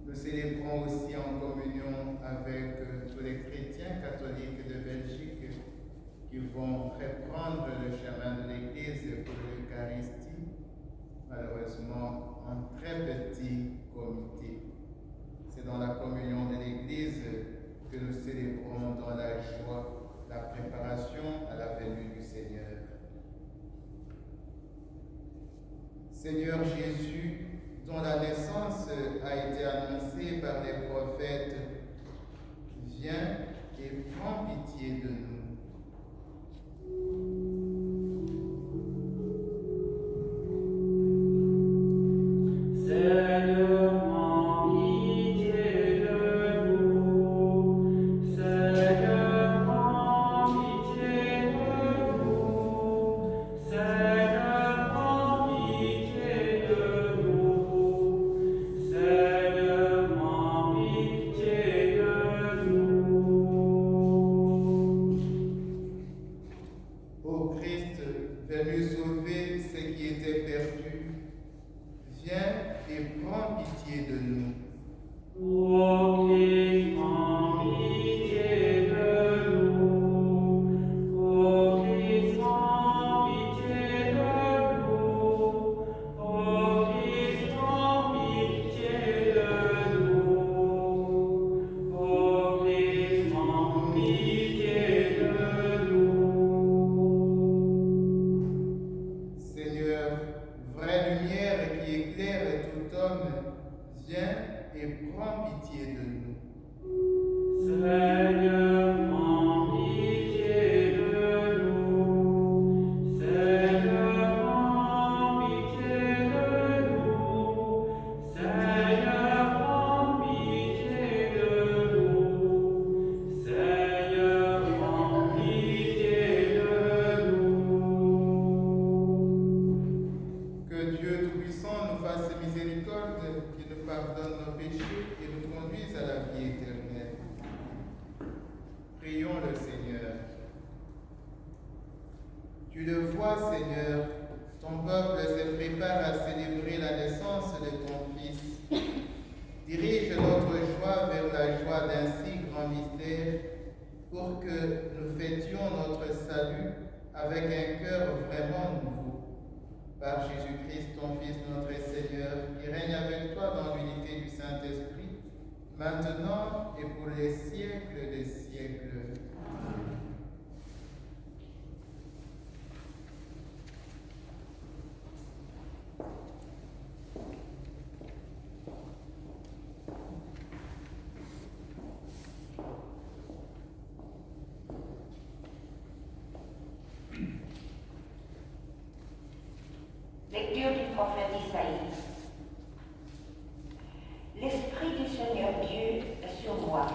Nous célébrons aussi en communion avec tous les chrétiens catholiques de Belgique qui vont reprendre le chemin de l'Église pour l'Eucharistie, malheureusement en très petit comité. C'est dans la communion de l'Église que nous célébrons dans la joie la préparation à la venue du Seigneur. Seigneur Jésus, dont la naissance a été annoncée par les prophètes, viens et prends pitié de nous. Seigneur, ton peuple se prépare à célébrer la naissance de ton Fils. Dirige notre joie vers la joie d'un si grand mystère, pour que nous fêtions notre salut avec un cœur vraiment nouveau. Par Jésus-Christ, ton Fils, notre Seigneur, qui règne avec toi dans l'unité du Saint-Esprit, maintenant et pour les siècles des siècles. Amen. Lecture du prophète Isaïe. L'Esprit du Seigneur Dieu est sur moi,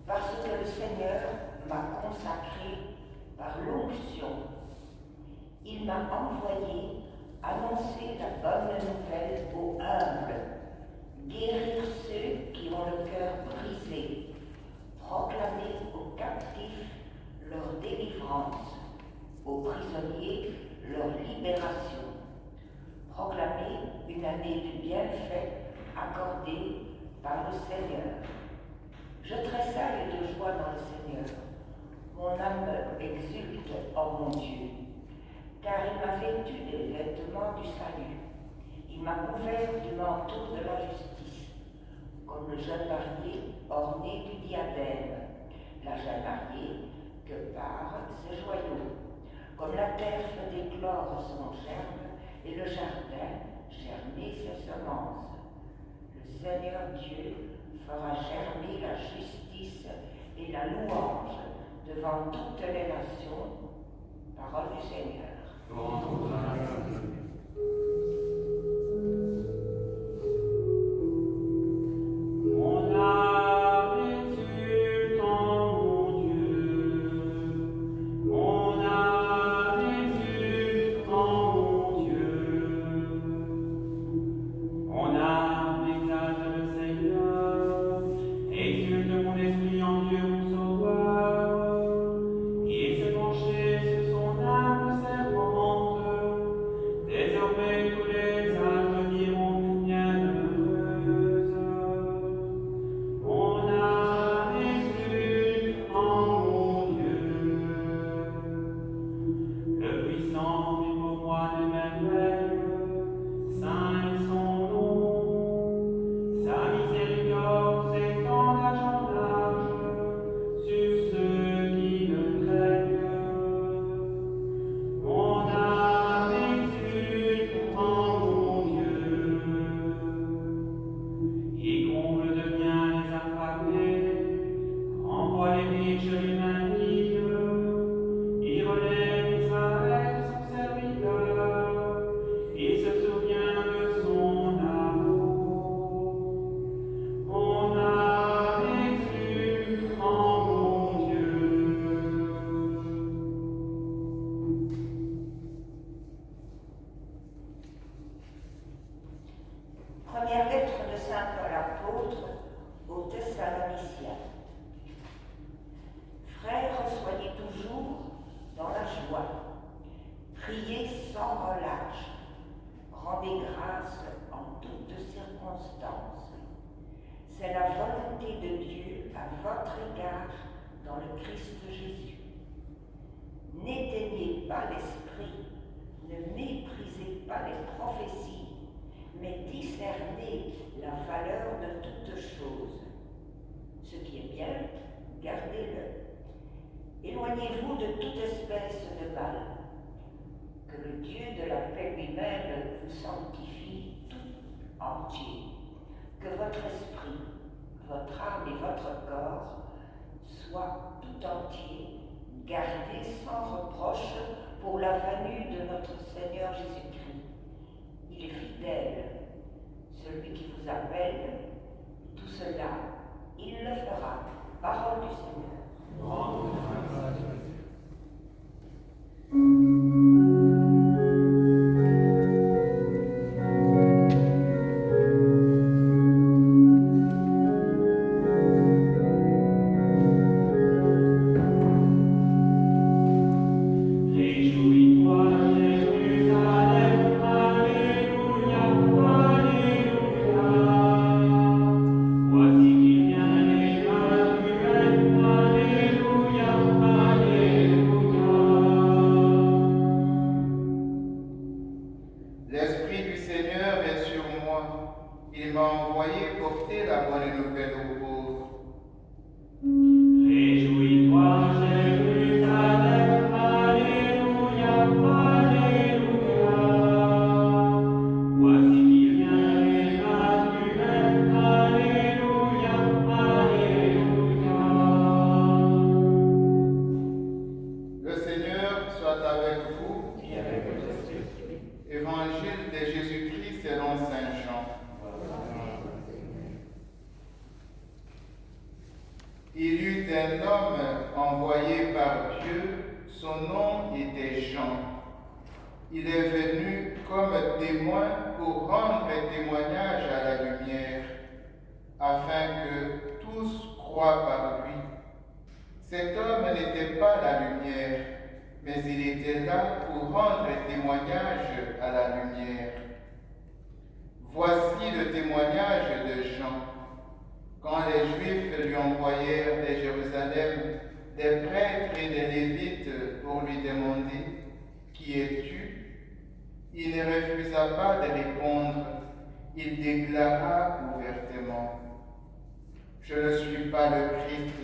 parce que le Seigneur m'a consacré par l'onction. Il m'a envoyé annoncer la bonne nouvelle aux humbles, guérir ceux qui ont le cœur brisé, proclamer aux captifs leur délivrance, aux prisonniers leur libération, proclamer une année du bienfait accordée par le Seigneur. Je tressaille de joie dans le Seigneur. Mon âme exulte en mon Dieu, car il m'a vêtu des vêtements du salut. Il m'a couvert du manteau de la justice, comme le jeune marié orné du diadème, la jeune mariée que par ses joyaux, comme la terre fait éclore son germe et le jardin germer ses semences. Le Seigneur Dieu fera germer la justice et la louange devant toutes les nations. Parole du Seigneur. Première lettre de Saint Paul apôtre aux Thessaloniciens. Frères, soyez toujours dans la joie, priez sans relâche, rendez grâce en toutes circonstances. C'est la volonté de Dieu à votre égard dans le Christ Jésus. N'éteignez pas l'esprit, ne méprisez pas les prophéties, mais discernez la valeur de toutes choses. Ce qui est bien, gardez-le. Éloignez-vous de toute espèce de mal. Que le Dieu de la paix lui-même vous sanctifie tout entier. Que votre esprit, votre âme et votre corps soient tout entiers, gardés sans reproche pour la venue de notre Seigneur Jésus-Christ. Il est fidèle, celui qui vous appelle, tout cela, il le fera. Parole du Seigneur. Réjouis-toi, L'Esprit du Seigneur est sur moi. Il m'a envoyé porter la bonne nouvelle aux pauvres. Réjouis-toi, Jérusalem, Alléluia, Alléluia. Voici qui vient Emmanuel, Alléluia, Alléluia. Le Seigneur soit avec vous. Et avec votre esprit. Évangile de Jésus-Christ selon Saint Jean. Il y eut un homme envoyé par Dieu, son nom était Jean. Il est venu comme témoin pour rendre témoignage à la lumière, afin que tous croient par lui. Cet homme n'était pas la lumière, mais il était là pour rendre témoignage à la lumière. Voici le témoignage de Jean. Quand les Juifs lui envoyèrent de Jérusalem des prêtres et des Lévites pour lui demander « Qui es-tu » il ne refusa pas de répondre. Il déclara ouvertement « Je ne suis pas le Christ ».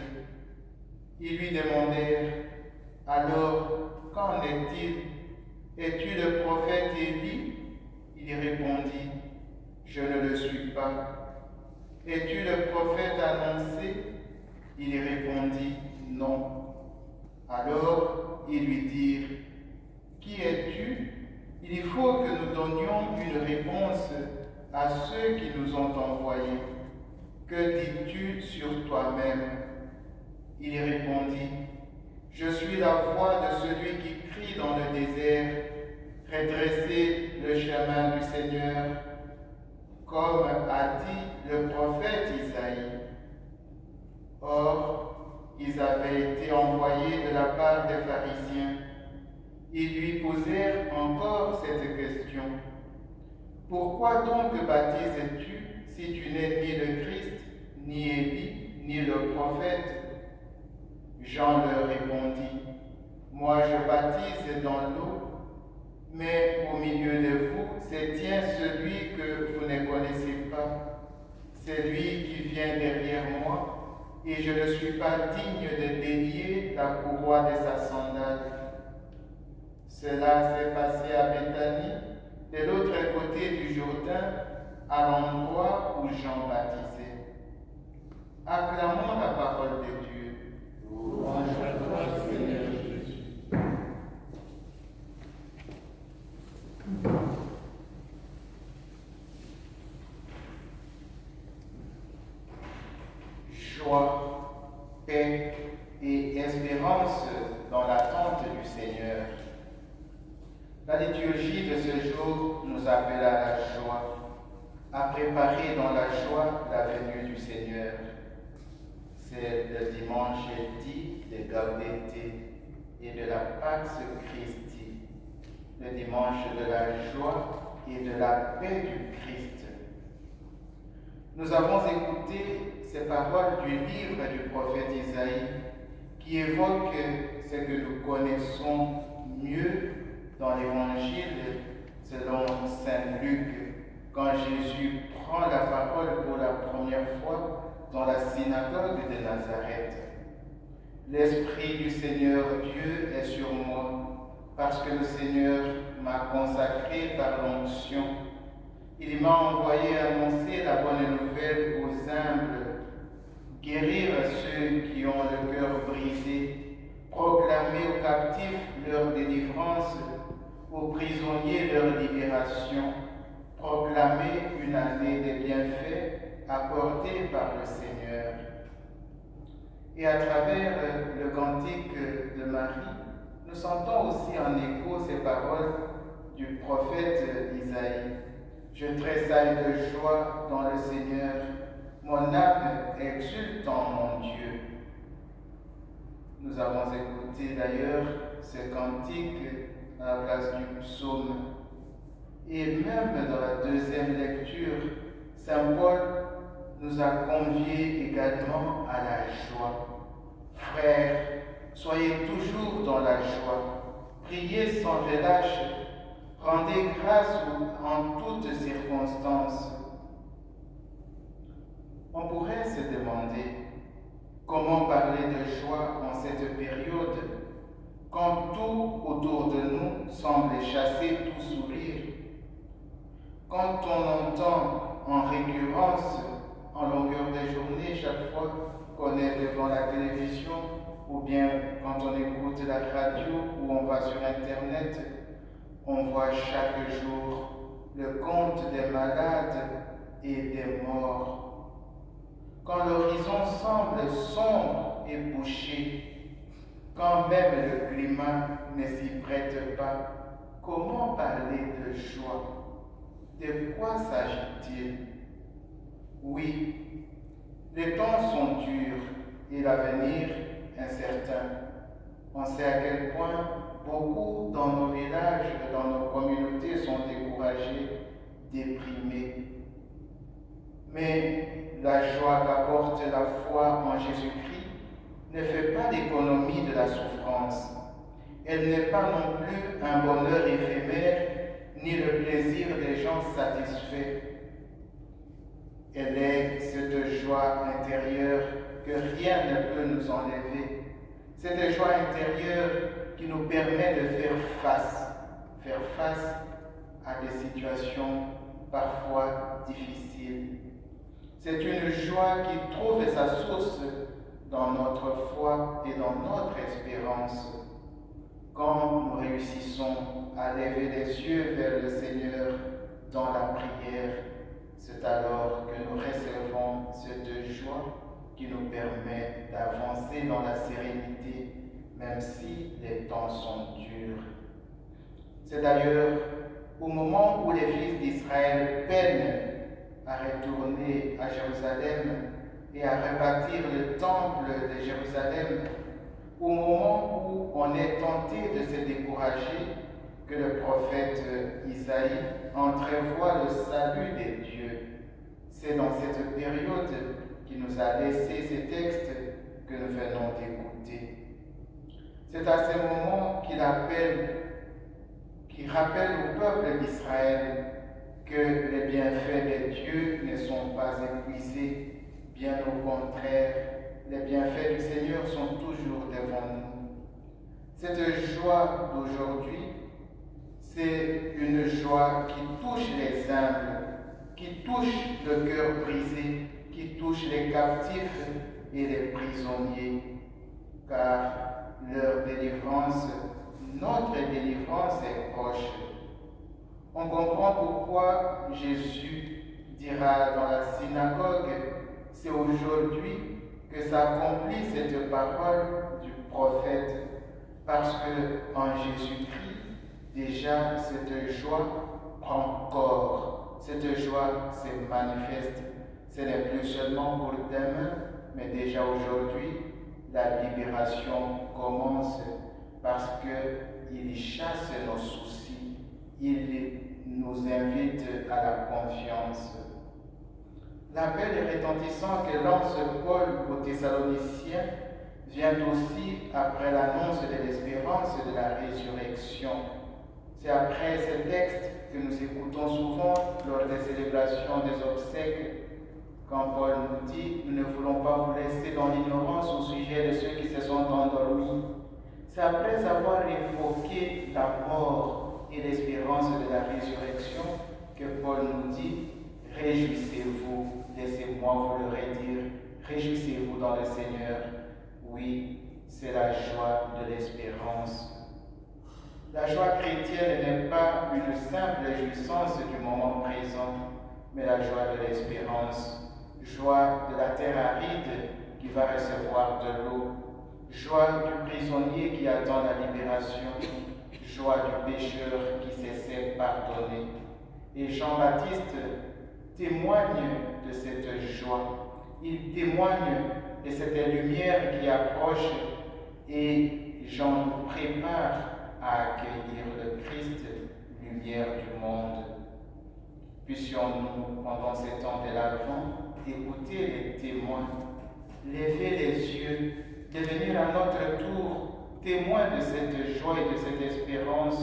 Ils lui demandèrent « Alors, qu'en est-il? Es-tu le prophète Élie » Il répondit « Je ne le suis pas. » Es-tu le prophète annoncé? Il répondit non. Alors ils lui dirent, qui es-tu? Il faut que nous donnions une réponse à ceux qui nous ont envoyés. Que dis-tu sur toi-même? Il répondit, je suis la voix de celui qui crie dans le désert, redressez le chemin du Seigneur, comme a dit le prophète Isaïe. Or, ils avaient été envoyés de la part des pharisiens. Ils lui posèrent encore cette question. Pourquoi donc baptises-tu si tu n'es ni le Christ, ni Élie, ni le prophète? Jean leur répondit, moi je baptise dans l'eau, mais au milieu de vous se tient celui que vous ne connaissez pas. C'est lui qui vient derrière moi, et je ne suis pas digne de délier la courroie de sa sandale. Cela s'est passé à Béthanie, de l'autre côté du Jourdain, à l'endroit où Jean baptisait. Acclamons la parole de Dieu. Louange à toi, Seigneur Jésus. Joie, paix et espérance dans l'attente du Seigneur. La liturgie de ce jour nous appelle à la joie, à préparer dans la joie la venue du Seigneur. C'est le dimanche dit de Gaudete et de la Pax Christi, le dimanche de la joie et de la paix du Christ. Nous avons écouté ces paroles du livre du prophète Isaïe qui évoquent ce que nous connaissons mieux dans l'évangile selon Saint Luc, quand Jésus prend la parole pour la première fois dans la synagogue de Nazareth. L'Esprit du Seigneur Dieu est sur moi, parce que le Seigneur m'a consacré par l'onction. Il m'a envoyé annoncer la bonne nouvelle aux humbles, guérir ceux qui ont le cœur brisé, proclamer aux captifs leur délivrance, aux prisonniers leur libération, proclamer une année de bienfaits accordée par le Seigneur. Et à travers le cantique de Marie, nous sentons aussi en écho ces paroles du prophète Isaïe. Je tressaille de joie dans le Seigneur, mon âme exulte en mon Dieu. Nous avons écouté d'ailleurs ce cantique à la place du psaume. Et même dans la deuxième lecture, Saint Paul nous a conviés également à la joie. Frères, soyez toujours dans la joie, priez sans relâche, Rendez grâce en toutes circonstances. On pourrait se demander comment parler de joie en cette période quand tout autour de nous semble chasser tout sourire. Quand on entend en récurrence, en longueur de journée, chaque fois qu'on est devant la télévision, ou bien quand on écoute la radio ou on va sur Internet, on voit chaque jour le compte des malades et des morts. Quand l'horizon semble sombre et bouché, quand même le climat ne s'y prête pas, comment parler de joie? De quoi s'agit-il? Oui, les temps sont durs et l'avenir incertain. On sait à quel point beaucoup dans nos villages et dans nos communautés sont découragés, déprimés. Mais la joie qu'apporte la foi en Jésus-Christ ne fait pas l'économie de la souffrance. Elle n'est pas non plus un bonheur éphémère ni le plaisir des gens satisfaits. Elle est cette joie intérieure que rien ne peut nous enlever. Cette joie intérieure qui nous permet de faire face à des situations parfois difficiles. C'est une joie qui trouve sa source dans notre foi et dans notre espérance. Quand nous réussissons à lever les yeux vers le Seigneur dans la prière, c'est alors que nous recevons cette joie qui nous permet d'avancer dans la sérénité, même si les temps sont durs. C'est d'ailleurs au moment où les fils d'Israël peinent à retourner à Jérusalem et à rebâtir le temple de Jérusalem, au moment où on est tenté de se décourager, que le prophète Isaïe entrevoit le salut des dieux. C'est dans cette période qu'il nous a laissé ces textes que nous venons d'écouter. C'est à ce moment qu'il rappelle au peuple d'Israël que les bienfaits de Dieu ne sont pas épuisés, bien au contraire, les bienfaits du Seigneur sont toujours devant nous. Cette joie d'aujourd'hui, c'est une joie qui touche les humbles, qui touche le cœur brisé, qui touche les captifs et les prisonniers, car leur délivrance, notre délivrance est proche. On comprend pourquoi Jésus dira dans la synagogue, c'est aujourd'hui que s'accomplit cette parole du prophète, parce que en Jésus-Christ, déjà cette joie prend corps, cette joie se manifeste. Ce n'est plus seulement pour demain, mais déjà aujourd'hui, la libération commence parce qu'il chasse nos soucis, il nous invite à la confiance. L'appel retentissant que lance Paul aux Thessaloniciens vient aussi après l'annonce de l'espérance de la résurrection. C'est après ce texte que nous écoutons souvent lors des célébrations des obsèques, quand Paul nous dit « Nous ne voulons pas vous laisser dans l'ignorance au sujet de ceux qui se sont endormis ». C'est après avoir évoqué la mort et l'espérance de la résurrection que Paul nous dit « Réjouissez-vous ». Laissez-moi vous le redire, réjouissez-vous dans le Seigneur. Oui, c'est la joie de l'espérance. La joie chrétienne n'est pas une simple jouissance du moment présent, mais la joie de l'espérance. Joie de la terre aride qui va recevoir de l'eau. Joie du prisonnier qui attend la libération. Joie du pécheur qui se sait pardonner. Et Jean-Baptiste témoigne de cette joie. Il témoigne de cette lumière qui approche et Jean nous prépare à accueillir le Christ, lumière du monde. Puissions-nous, pendant ces temps de l'Advent, écouter les témoins, lever les yeux, devenir à notre tour témoins de cette joie et de cette espérance,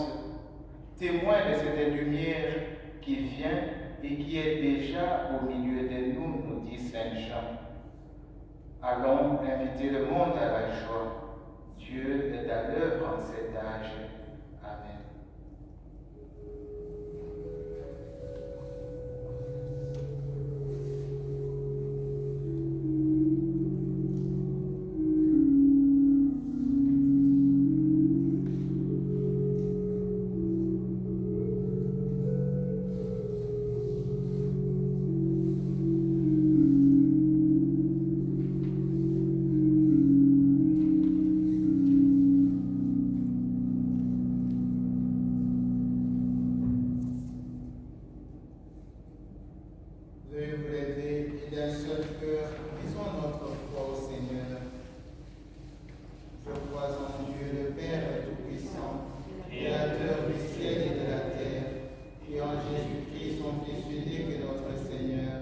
témoin de cette lumière qui vient et qui est déjà au milieu de nous, nous dit Saint Jean. Allons inviter le monde à la joie. Dieu est à l'œuvre en cet âge. Amen. Veuillez vous lever et d'un seul cœur, disons notre foi au Seigneur. Je crois en Dieu, le Père Tout-Puissant, Créateur du ciel et de la terre, et en Jésus-Christ, son Fils unique, notre Seigneur,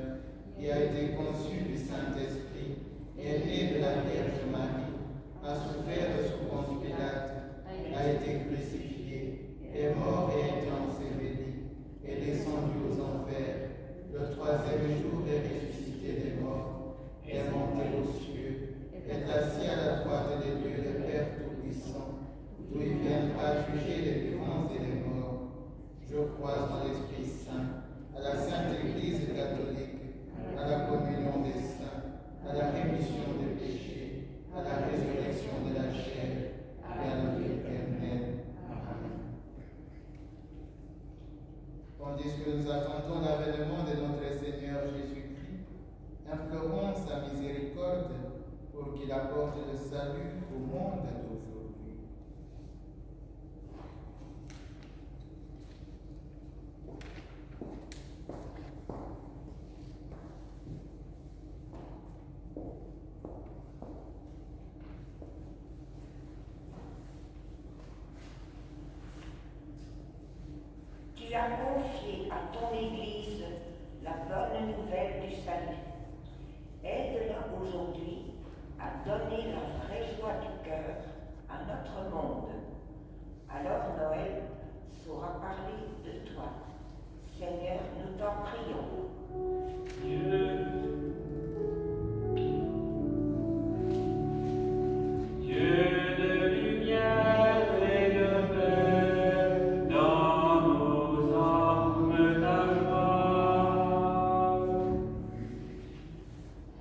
qui a été conçu du Saint-Esprit, est né de la Vierge Marie, a souffert sous Ponce Pilate, a été crucifié, est mort et a été enseveli, est descendu aux enfers. Le troisième jour est ressuscité des morts, est monté aux cieux, est assis à la droite de Dieu, le Père Tout-Puissant, d'où il viendra juger les vivants et les morts. Je crois en l'Esprit Saint, à la Sainte Église catholique, à la communion des saints, à la rémission des péchés, à la résurrection de la chair et à la vie éternelle. Amen. Tandis que nous attendons l'avènement de notre Seigneur Jésus-Christ, implorons sa miséricorde pour qu'il apporte le salut au monde d'aujourd'hui. Tu as confié à ton Église la bonne nouvelle du salut. Aide-la aujourd'hui à donner la vraie joie du cœur à notre monde. Alors Noël saura parler de toi. Seigneur, nous t'en prions. Dieu de lumière et de paix, dans nos âmes ta joie.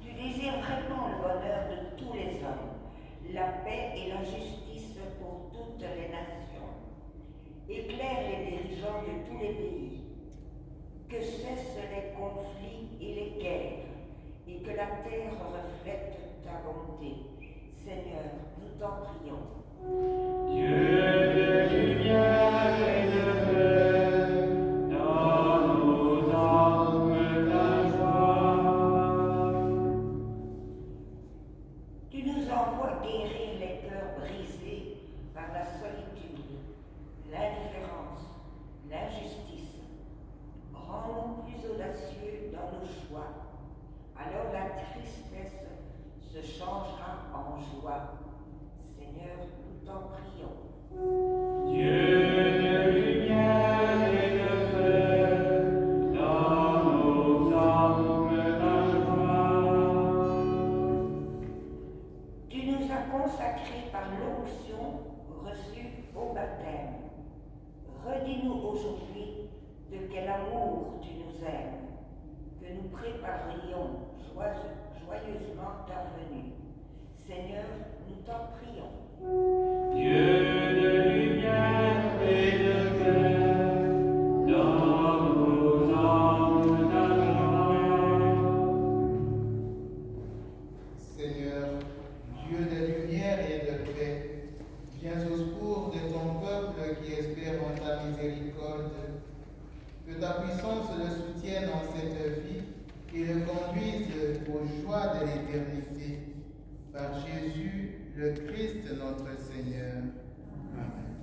Tu désires vraiment le bonheur de tous les hommes, la paix et la justice pour toutes les nations. Éclaire les dirigeants de tous les pays, que cessent les conflits et les guerres, et que la terre reflète ta bonté. Seigneur, nous t'en prions. Dieu de lumière et de paix, dans nos âmes ta joie. Tu nous envoies guérir les cœurs brisés par la solitude, l'indifférence, l'injustice. Rends-nous plus audacieux dans nos choix. Alors la tristesse se changera en joie. Seigneur, nous t'en prions. Dieu de lumière et de paix, dans nos âmes ta joie. Tu nous as consacrés par l'onction reçue au baptême. Redis-nous aujourd'hui de quel amour tu nous aimes, que nous préparions joyeusement ta venue. Seigneur, nous t'en prions. Dieu de lumière et de paix, dans nos âmes ta joie. Seigneur, Dieu de lumière et de paix, viens au secours de ton peuple qui espère en ta miséricorde. Que ta puissance le soutienne en cette vie et le conduise aux joies de l'éternité. Par Jésus, le Christ notre Seigneur. Amen.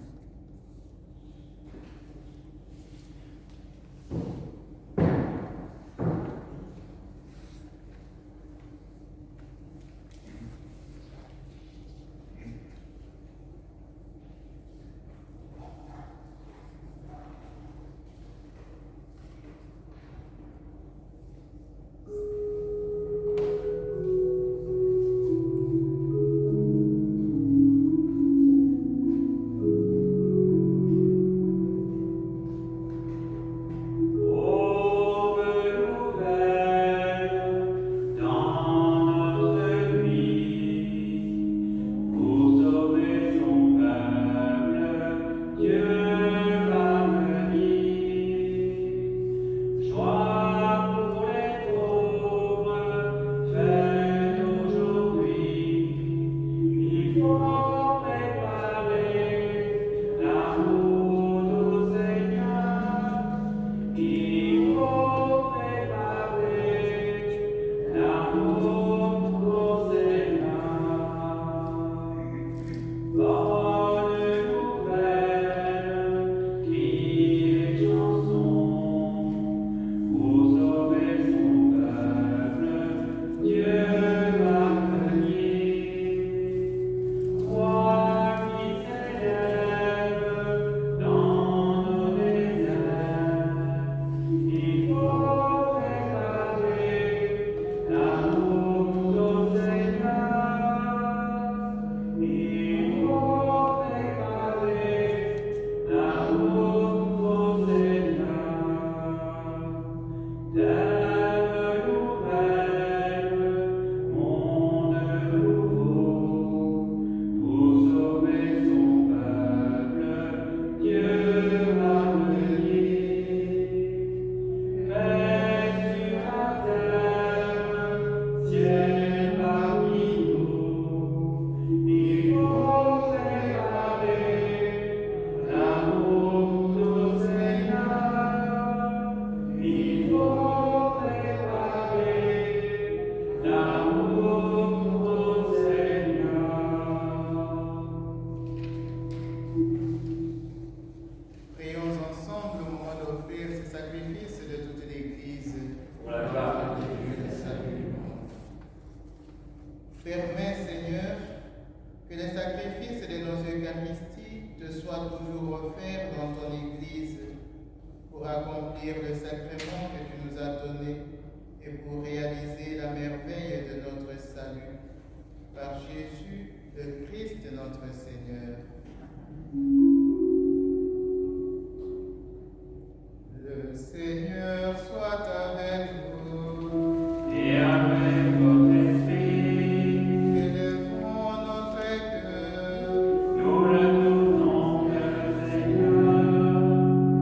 Prions ensemble au moment d'offrir ce sacrifice de toute l'Église. Pour la gloire de Dieu et le salut du monde. Permets, Seigneur, que les sacrifices de nos Eucharisties te soient toujours offerts dans ton Église pour accomplir le sacrement que tu nous as donné et pour réaliser la merveille de notre salut. Par Jésus, le Christ notre Seigneur. Le Seigneur soit avec vous. Et avec votre esprit, Élevons notre cœur. nous le tournons vers le Seigneur.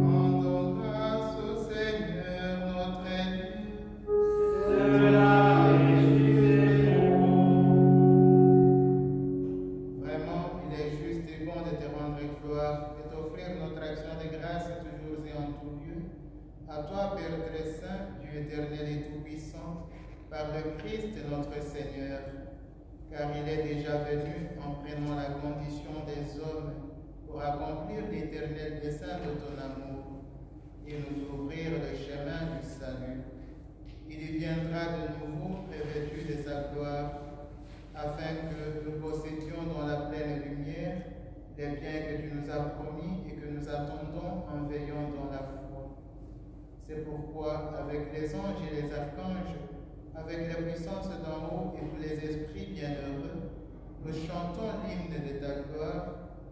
Rendons grâce au Seigneur notre Dieu. Cela est juste et bon. Vraiment, il est juste et bon de te rendre gloire et t'offrir notre action de grâce toujours et en tout lieu. À toi, Père très saint, Dieu éternel et tout-puissant, par le Christ notre Seigneur, car il est déjà venu en prenant la condition des hommes pour accomplir l'éternel dessein de ton amour et nous ouvrir le chemin du salut. Il y viendra de nouveau revêtu de sa gloire, afin que nous possédions dans la pleine lumière les biens que tu nous as promis et que nous attendons en veillant dans la foi. C'est pourquoi, avec les anges et les archanges, avec les puissances d'en haut et tous les esprits bienheureux, nous chantons l'hymne de ta gloire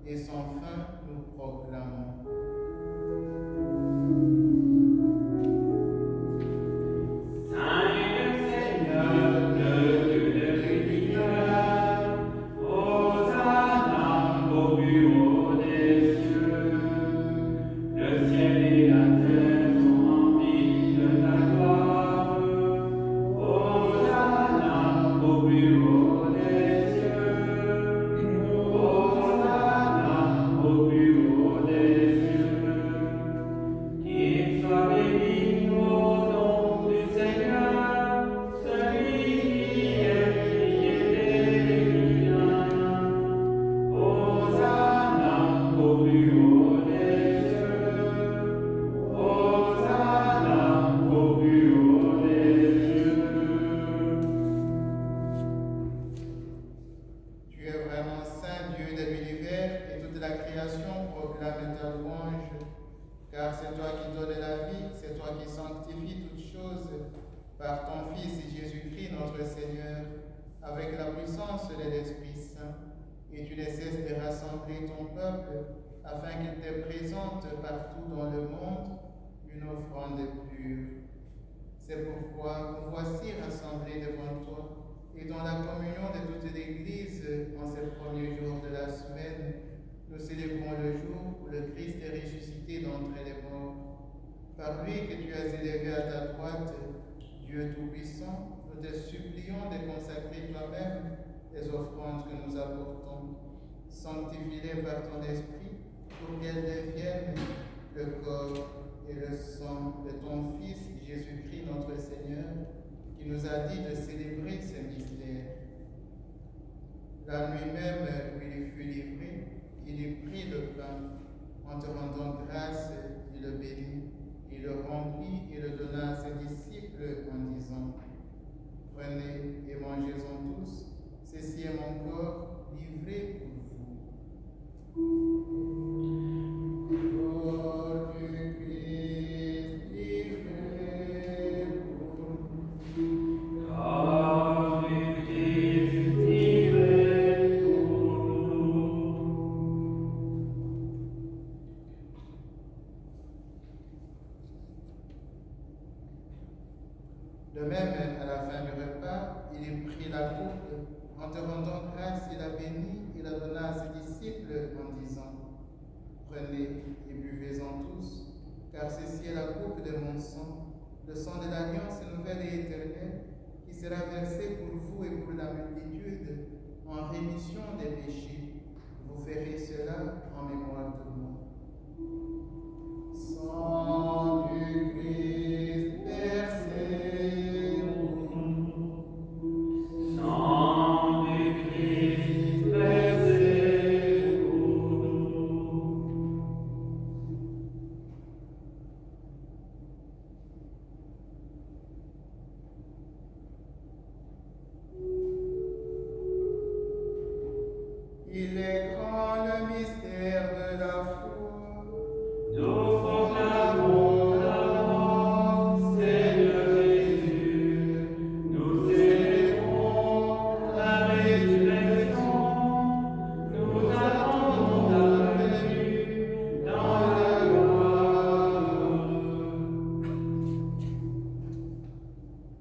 et sans fin nous proclamons. Saint est le Seigneur, le Dieu de l'univers. Hosanna au plus haut des cieux. Le ciel et la terre sont remplis de ta gloire. Hosanna au plus haut des cieux. Hosanna au plus haut des cieux. Qu'il soit béni au nom du Seigneur, celui qui est lumineux. Hosanna au plus haut des cieux. Hosanna au plus haut des cieux. Tu es vraiment saint, Dieu de l'univers, et toute la création proclame ta louange. Car c'est toi qui donnes la vie, c'est toi qui sanctifies toutes choses par ton Fils Jésus-Christ notre Seigneur, avec la puissance de l'Esprit Saint. Et tu ne cesses de rassembler ton peuple afin qu'il te présente partout dans le monde une offrande pure. C'est pourquoi nous voici rassemblés devant toi et dans la communion de toute l'Église en ces premiers jours de la semaine, nous célébrons le jour où le Christ est ressuscité d'entre les morts. Par lui que tu as élevé à ta droite, Dieu Tout-Puissant, nous te supplions de consacrer toi-même les offrandes que nous apportons. Sanctifie-les par ton esprit pour qu'elles deviennent le corps et le sang de ton Fils Jésus-Christ notre Seigneur, qui nous a dit de célébrer ce mystère. La nuit même où il fut livré, il prit le pain. En te rendant grâce, il le bénit, il le remplit et le donna à ses disciples en disant: Prenez et mangez-en tous, ceci est mon corps livré pour vous. Corps du Christ livré pour nous. Corps du Christ livré pour nous. De même, à la fin du repas, il prit la coupe. En te rendant grâce, il la bénit et la donna à ses disciples en disant: Prenez et buvez-en tous, car ceci est la coupe de mon sang, le sang de l'alliance nouvelle et éternelle, qui sera versé pour vous et pour la multitude en rémission des péchés. Vous ferez cela en mémoire de moi. Sang du Christ versé pour nous. Sang du Christ versé pour nous. Il est grand le mystère de la foi. Nous proclamons ta mort, Seigneur Jésus. Nous célébrons ta résurrection. Nous attendons ta venue dans la gloire.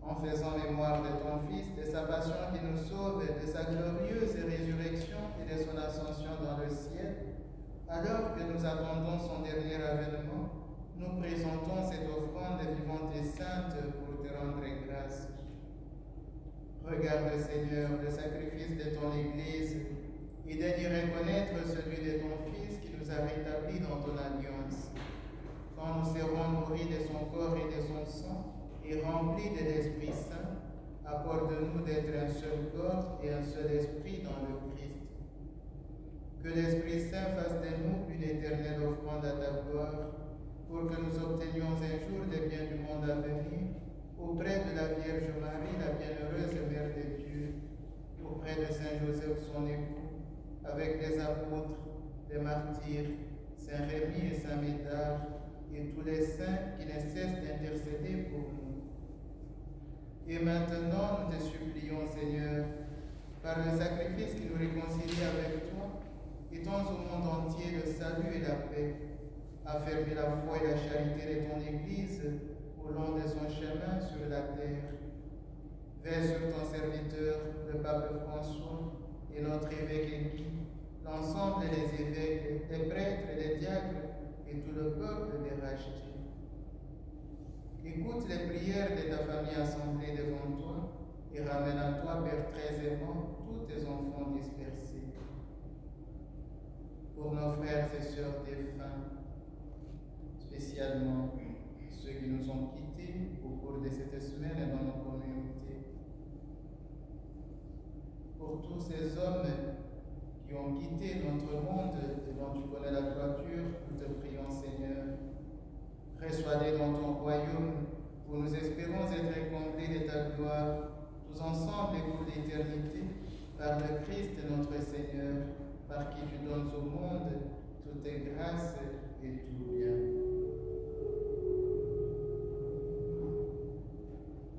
En faisant mémoire de ton Fils, de sa passion qui nous sauve, de sa glorieuse résurrection et de son ascension dans le ciel, alors que nous attendons son dernier avènement, nous présentons cette offrande vivante et sainte pour te rendre grâce. Regarde, Seigneur, le sacrifice de ton Église et daigne y reconnaître celui de ton Fils qui nous a rétablis dans ton alliance. Quand nous serons nourris de son corps et de son sang et remplis de l'Esprit Saint, accorde-nous d'être un seul corps et un seul esprit dans le Christ. Que l'Esprit Saint fasse de nous une éternelle offrande à ta gloire, pour que nous obtenions un jour les biens du monde à venir, auprès de la Vierge Marie, la bienheureuse Mère de Dieu, auprès de Saint Joseph, son époux, avec les apôtres, les martyrs, Saint Rémy et Saint Médard, et tous les saints qui ne cessent d'intercéder pour nous. Et maintenant, nous te supplions, Seigneur, par le sacrifice qui nous réconcilie avec toi, étends au monde entier le salut et la paix. Affermis la foi et la charité de ton Église au long de son chemin sur la terre. Veille sur ton serviteur, le pape François, et notre évêque Guy, l'ensemble des évêques, des prêtres, des diacres et tout le peuple des rachetés. Écoute les prières de ta famille assemblée devant toi et ramène à toi, Père très aimant, tous tes enfants dispersés. Pour nos frères et sœurs défunts, spécialement ceux qui nous ont quittés au cours de cette semaine dans nos communautés. Pour tous ces hommes qui ont quitté notre monde et dont tu connais la droiture, nous te prions, Seigneur. Reçois-les dans ton royaume, où nous espérons être comblés de ta gloire, tous ensemble et pour l'éternité, par le Christ notre Seigneur, par qui tu donnes au monde toutes tes grâces et tout bien.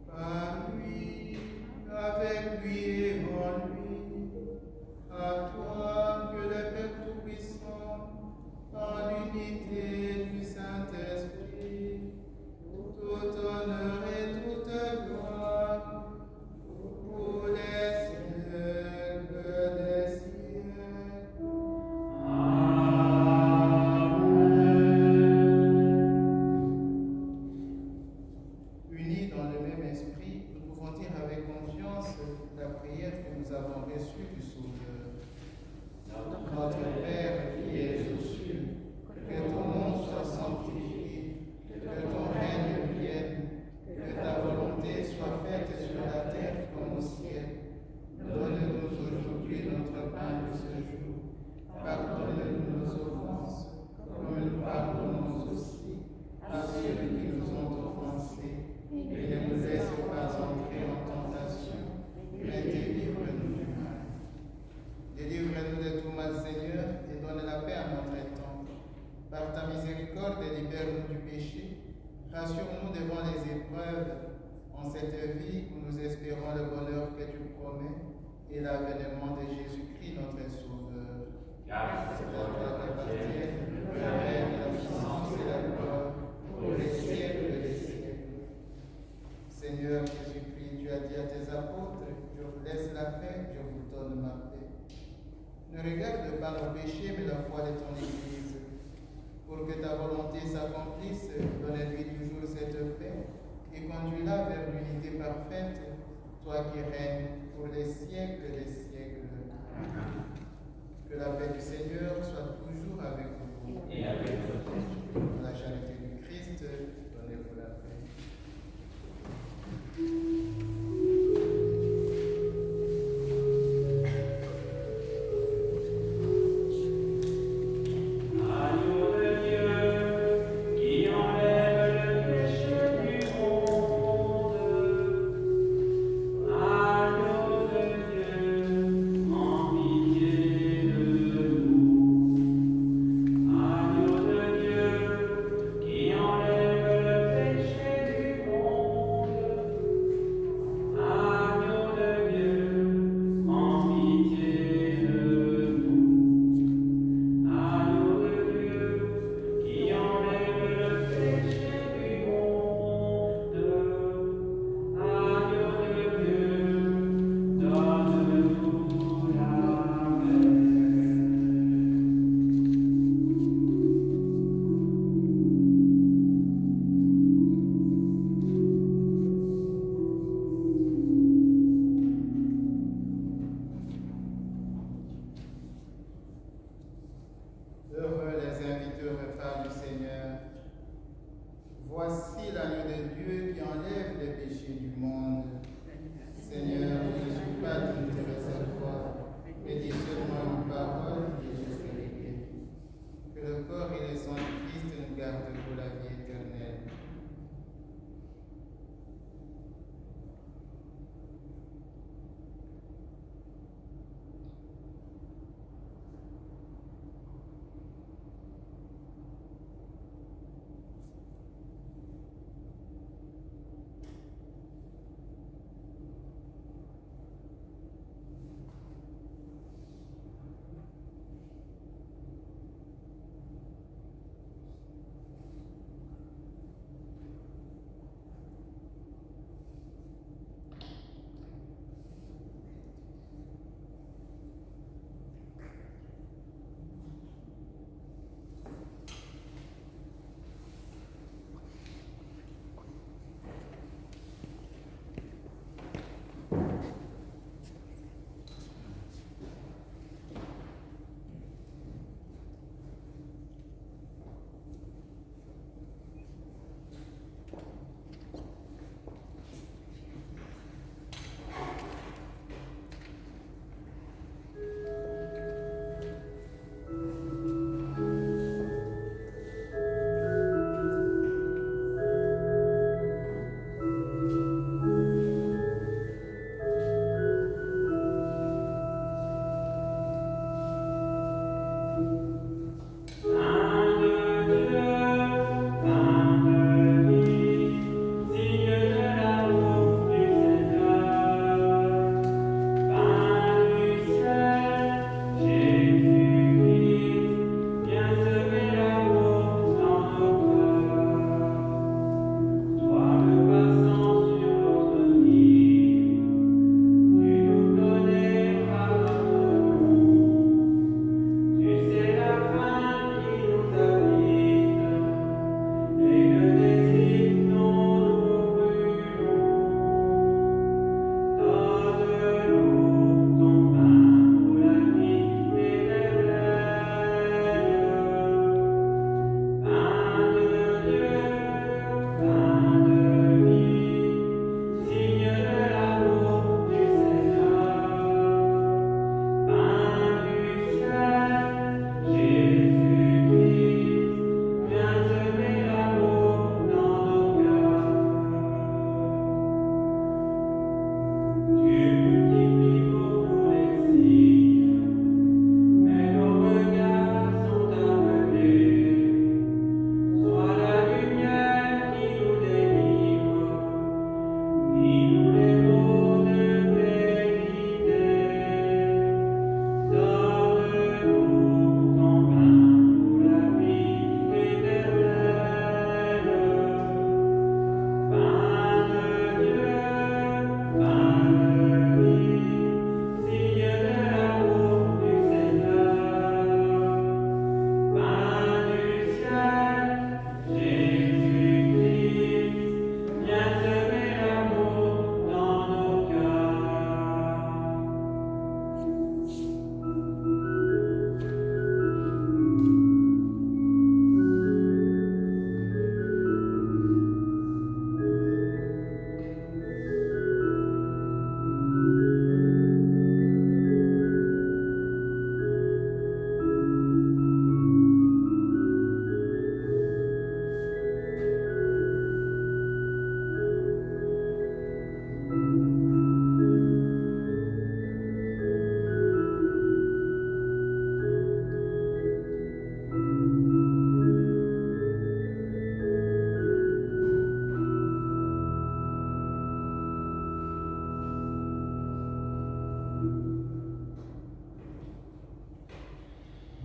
Par lui, avec lui et en lui, à toi que le Père Tout-Puissant, en l'unité du Saint-Esprit, tout honneur et toute gloire, pour les siècles des siècles. Amen. nous avons reçu du Sauveur. Notre Père qui es aux cieux, que ton nom soit sanctifié, que ton règne vienne, que ta volonté soit faite sur la terre comme au ciel. Donne-nous aujourd'hui notre pain de ce jour. Pardonne-nous nos offenses, comme nous pardonnons aussi à ceux qui nous ont offensés. Et ne nous laisse pas entrer en tentation, mais délivre-nous du mal. Délivre-nous de tout mal, Seigneur, et donne la paix à notre temps. Par ta miséricorde, libère-nous du péché. Rassure-nous devant les épreuves en cette vie où nous espérons le bonheur que tu promets et l'avènement de Jésus-Christ, notre Sauveur. Car C'est à toi qu'appartiennent le règne, la puissance et la gloire pour les siècles des siècles. Seigneur Jésus-Christ, tu as dit à tes apôtres, je vous laisse la paix, je vous donne ma paix. Ne regarde pas nos péchés, mais la foi de ton Église. Pour que ta volonté s'accomplisse, donne-lui toujours cette paix et conduis-la vers l'unité parfaite, toi qui règnes pour les siècles des siècles. Que la paix du Seigneur soit toujours avec vous. et avec votre esprit. La charité du Christ, donnez-vous la paix. Agneau de Dieu, qui enlève le péché du monde. Agneau de Dieu, en pitié de nous. Agneau de Dieu,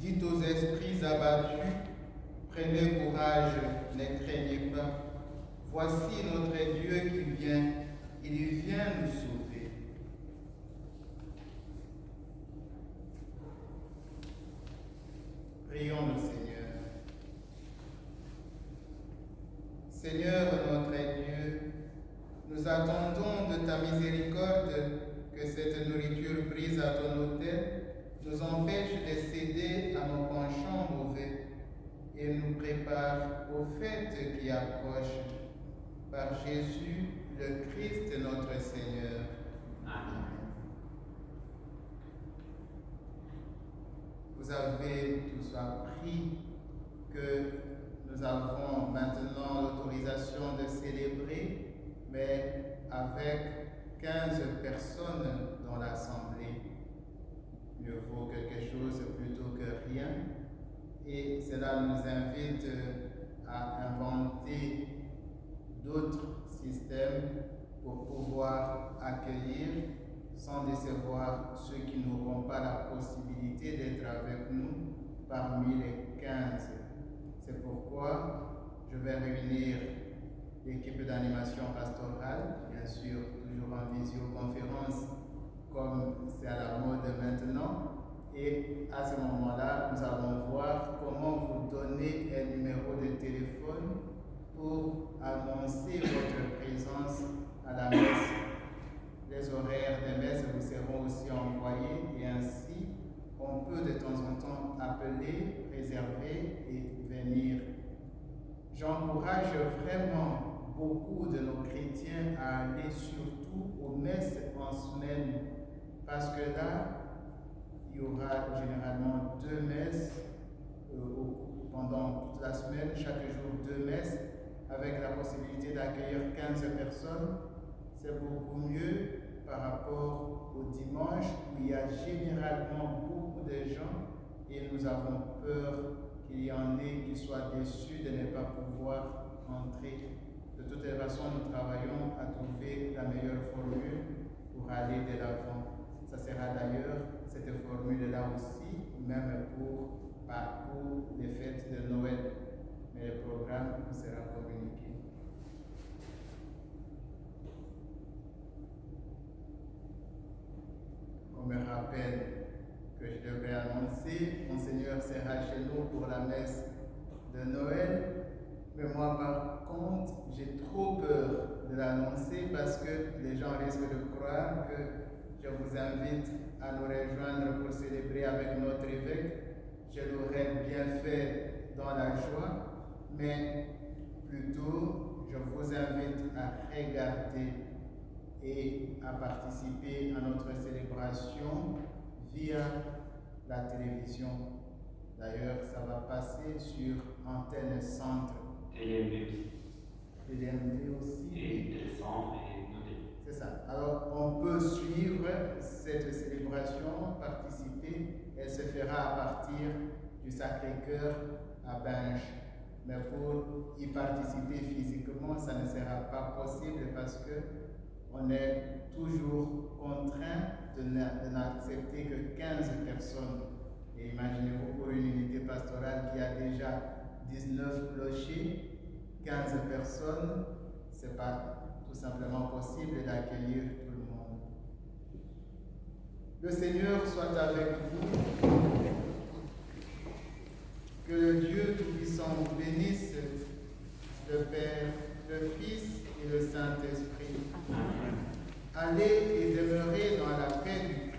Dites aux esprits abattus, prenez courage, ne craignez pas. Voici notre Dieu qui vient, il vient nous sauver. Prions le Seigneur. Seigneur notre Dieu, nous attendons de ta miséricorde que cette nourriture prise à ton autel nous empêche de céder à nos penchants mauvais et nous prépare aux fêtes qui approchent. Par Jésus, le Christ notre Seigneur. Amen. Vous avez tous appris que nous avons maintenant l'autorisation de célébrer, mais avec 15 personnes dans l'assemblée. Mieux vaut quelque chose plutôt que rien. Et cela nous invite à inventer d'autres systèmes pour pouvoir accueillir sans décevoir ceux qui n'auront pas la possibilité d'être avec nous parmi les 15. C'est pourquoi je vais réunir l'équipe d'animation pastorale, bien sûr toujours en visioconférence comme c'est à la mode maintenant. Et à ce moment-là, nous allons voir comment vous donner un numéro de téléphone pour annoncer votre présence à la messe. Les horaires des messes vous seront aussi envoyés et ainsi, on peut de temps en temps appeler, réserver et venir. J'encourage vraiment beaucoup de nos chrétiens à aller surtout aux messes en semaine parce que là, il y aura généralement 2 messes pendant toute la semaine, chaque jour 2 messes, avec la possibilité d'accueillir 15 personnes. C'est beaucoup mieux par rapport au dimanche où il y a généralement beaucoup de gens et nous avons peur qu'il y en ait qui soient déçus de ne pas pouvoir entrer. De toutes les façons, nous travaillons à trouver la meilleure formule pour aller de l'avant. Ça sera d'ailleurs cette formule-là aussi, même pour les fêtes de Noël. Mais le programme vous sera communiqué. On me rappelle que je devrais annoncer, Monseigneur sera chez nous pour la messe de Noël. Mais moi, par contre, j'ai trop peur de l'annoncer parce que les gens risquent de croire que je vous invite à nous rejoindre pour célébrer avec notre évêque. Je l'aurais bien fait dans la joie, mais plutôt, je vous invite à regarder et à participer à notre célébration via la télévision. D'ailleurs, ça va passer sur Antenne Centre. TLMD aussi. Et Télécentre et Noté. C'est ça. Alors, on peut suivre cette célébration, participer. Elle se fera à partir du Sacré-Cœur à Binche. Mais pour y participer physiquement, ça ne sera pas possible parce que on est toujours contraint de n'accepter que 15 personnes. Et imaginez-vous pour une unité pastorale qui a déjà 19 clochers, 15 personnes, ce n'est pas tout simplement possible d'accueillir tout le monde. Le Seigneur soit avec vous. Que le Dieu Tout-Puissant vous bénisse, le Père, le Fils et le Saint-Esprit. Allez et demeurez dans la paix du Christ.